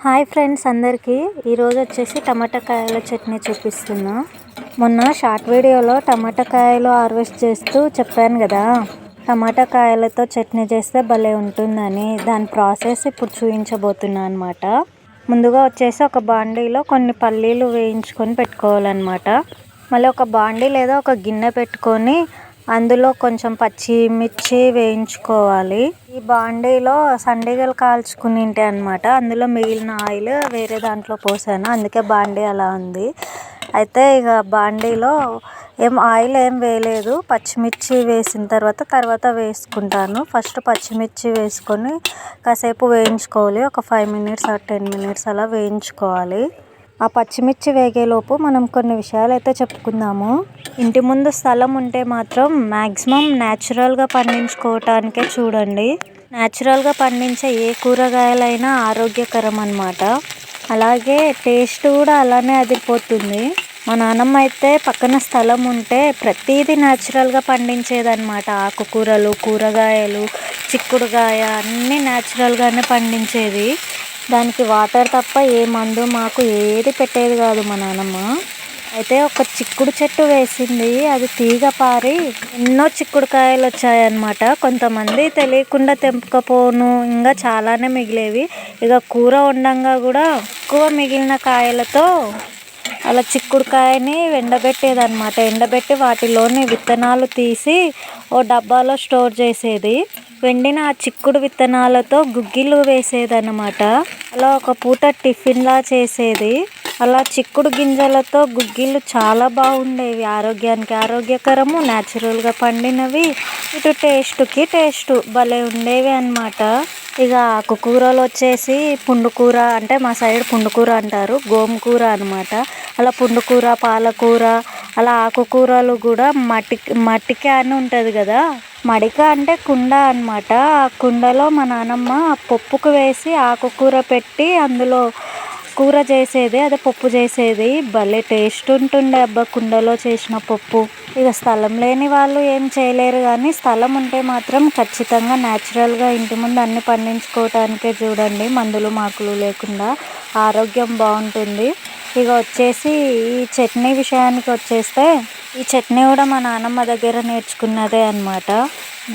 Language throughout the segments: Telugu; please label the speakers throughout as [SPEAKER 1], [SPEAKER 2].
[SPEAKER 1] హాయ్ ఫ్రెండ్స్ అందరికీ ఈరోజు వచ్చేసి టమాటా కాయల చట్నీ చూపిస్తున్నా. మొన్న షార్ట్ వీడియోలో టమాటా కాయలు హార్వెస్ట్ చేస్తూ చెప్పాను కదా, టమాటా కాయలతో చట్నీ చేస్తే భలే ఉంటుందని. దాని ప్రాసెస్ ఇప్పుడు చూపించబోతున్నా అనమాట. ముందుగా వచ్చేసి ఒక బాండీలో కొన్ని పల్లీలు వేయించుకొని పెట్టుకోవాలన్నమాట. మళ్ళీ ఒక బాండీ లేదా ఒక గిన్నె పెట్టుకొని అందులో కొంచెం పచ్చిమిర్చి వేయించుకోవాలి. ఈ బాండీలో సండిగలు కాల్చుకుని ఉంటే అనమాట, అందులో మిగిలిన ఆయిల్ వేరే దాంట్లో పోసాను, అందుకే బాండీ అలా ఉంది. అయితే ఇక బాండీలో ఆయిల్ ఏం వేయలేదు, పచ్చిమిర్చి వేసిన తర్వాత వేసుకుంటాను. ఫస్ట్ పచ్చిమిర్చి వేసుకొని కాసేపు వేయించుకోవాలి. ఒక 5 minutes or 10 minutes అలా వేయించుకోవాలి. ఆ పచ్చిమిర్చి వేగేలోపు మనం కొన్ని విషయాలు అయితే చెప్పుకుందాము. ఇంటి ముందు స్థలం ఉంటే మాత్రం మ్యాక్సిమం న్యాచురల్గా పండించుకోవటానికే చూడండి. న్యాచురల్గా పండించే ఏ కూరగాయలైనా ఆరోగ్యకరం అన్నమాట. అలాగే టేస్ట్ కూడా అలానే అదిరిపోతుంది. మా నాన్నమ్మ అయితే పక్కన స్థలం ఉంటే ప్రతిదీ న్యాచురల్గా పండించేదన్నమాట. ఆకుకూరలు, కూరగాయలు, చిక్కుడుకాయ అన్నీ న్యాచురల్గానే పండించేది. దానికి వాటర్ తప్ప ఏ మందు మాకు ఏది పెట్టేది కాదు మా నాన్నమ్మ. అయితే ఒక చిక్కుడు చెట్టు వేసింది, అది తీగ పారి ఎన్నో చిక్కుడుకాయలు వచ్చాయన్నమాట. కొంతమంది తెలియకుండా తెంపుకపోను, ఇంకా చాలానే మిగిలేవి. ఇక కూర వండంగా కూడా ఎక్కువ మిగిలిన కాయలతో అలా చిక్కుడుకాయని ఎండబెట్టేదన్నమాట. ఎండబెట్టి వాటిలోని విత్తనాలు తీసి ఓ డబ్బాలో స్టోర్ చేసేది. వెండిన ఆ చిక్కుడు విత్తనాలతో గుగ్గిళ్ళు వేసేదన్నమాట. అలా ఒక పూట టిఫిన్లా చేసేది. అలా చిక్కుడు గింజలతో గుగ్గిళ్ళు చాలా బాగుండేవి. ఆరోగ్యానికి ఆరోగ్యకరము, న్యాచురల్గా పండినవి, ఇటు టేస్ట్కి టేస్ట్ భలే ఉండేవి అన్నమాట. ఇక ఆకుకూరలు వచ్చేసి పుండుకూర, అంటే మా సైడ్ పుండుకూర అంటారు, గోంగూర అనమాట. అలా పుండుకూర, పాలకూర, అలా ఆకుకూరలు కూడా మట్టి క్యాన్ ఉంటుంది కదా, మడిక అంటే కుండ అనమాట. ఆ కుండలో మా నాన్నమ్మ పప్పుకు వేసి ఆకుకూర పెట్టి అందులో కూర చేసేది, అదే పప్పు చేసేది. భలే టేస్ట్ ఉంటుండే అబ్బా కుండలో చేసిన పప్పు. ఇక స్థలం లేని వాళ్ళు ఏం చేయలేరు, కానీ స్థలం ఉంటే మాత్రం ఖచ్చితంగా న్యాచురల్గా ఇంటి ముందు అన్ని పండించుకోవటానికే చూడండి, మందులు మాకులు లేకుండా. ఆరోగ్యం బాగుంటుంది. ఇక వచ్చేసి ఈ చట్నీ విషయానికి వచ్చేస్తే, ఈ చట్నీ కూడా మా నాన్నమ్మ దగ్గర నేర్చుకున్నదే అనమాట.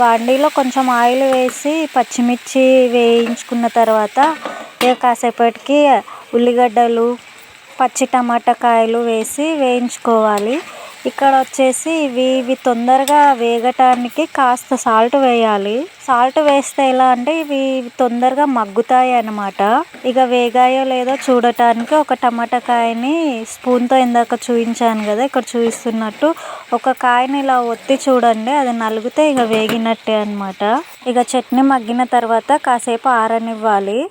[SPEAKER 1] బాండీలో కొంచెం ఆయిల్ వేసి పచ్చిమిర్చి వేయించుకున్న తర్వాత ఇక కాసేపటికి ఉల్లిగడ్డలు, పచ్చి టమాటా కాయలు వేసి వేయించుకోవాలి. ఇక్కడ వచ్చేసి ఇవి తొందరగా వేగటానికి కాస్త సాల్ట్ వేయాలి. సాల్ట్ వేస్తే ఎలా అంటే ఇవి తొందరగా మగ్గుతాయి అన్నమాట. ఇక వేగాయో లేదో చూడటానికి ఒక టమాటా కాయని స్పూన్తో ఇందాక చూపించాను కదా, ఇక్కడ చూపిస్తున్నట్టు ఒక కాయని ఇలా ఒత్తి చూడండి, అది నలిగితే ఇక వేగినట్టే అనమాట. ఇక చట్నీ మగ్గిన తర్వాత కాసేపు ఆరనివ్వాలి.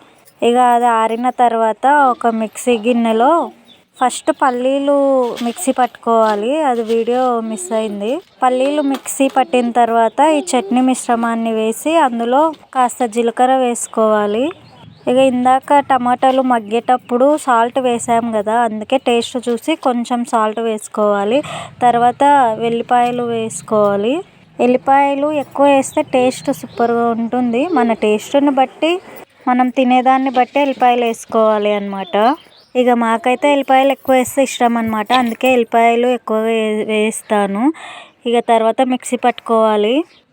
[SPEAKER 1] ఇక అది ఆరిన తర్వాత ఒక మిక్సీ గిన్నెలో ఫస్ట్ పల్లీలు మిక్సీ పట్టుకోవాలి, అది వీడియో మిస్ అయింది. పల్లీలు మిక్సీ పట్టిన తర్వాత ఈ చట్నీ మిశ్రమాన్ని వేసి అందులో కాస్త జీలకర్ర వేసుకోవాలి. ఇక ఇందాక టమాటాలు మగ్గేటప్పుడు సాల్ట్ వేసాం కదా, అందుకే టేస్ట్ చూసి కొంచెం సాల్ట్ వేసుకోవాలి. తర్వాత వెల్లిపాయలు వేసుకోవాలి. ఎల్లిపాయలు ఎక్కువ వేస్తే టేస్ట్ సూపర్గా ఉంటుంది. మన టేస్ట్ని బట్టి, మనం తినేదాన్ని బట్టి ఎల్లిపాయలు వేసుకోవాలి అన్నమాట. ఇక మాకైతే ఎల్లిపాయలు ఎక్కువ వేస్తే ఇష్టం అనమాట, అందుకే ఎల్లిపాయలు ఎక్కువగా వేస్తాను. ఇక తర్వాత మిక్సీ పట్టుకోవాలి.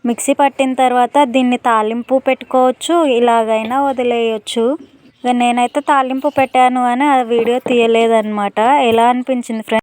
[SPEAKER 1] మిక్సీ పట్టిన తర్వాత దీన్ని తాలింపు పెట్టుకోవచ్చు, ఇలాగైనా వదిలేయచ్చు. ఇక నేనైతే తాలింపు పెట్టాను అని ఆ వీడియో తీయలేదన్నమాట. ఎలా అనిపించింది ఫ్రెండ్స్?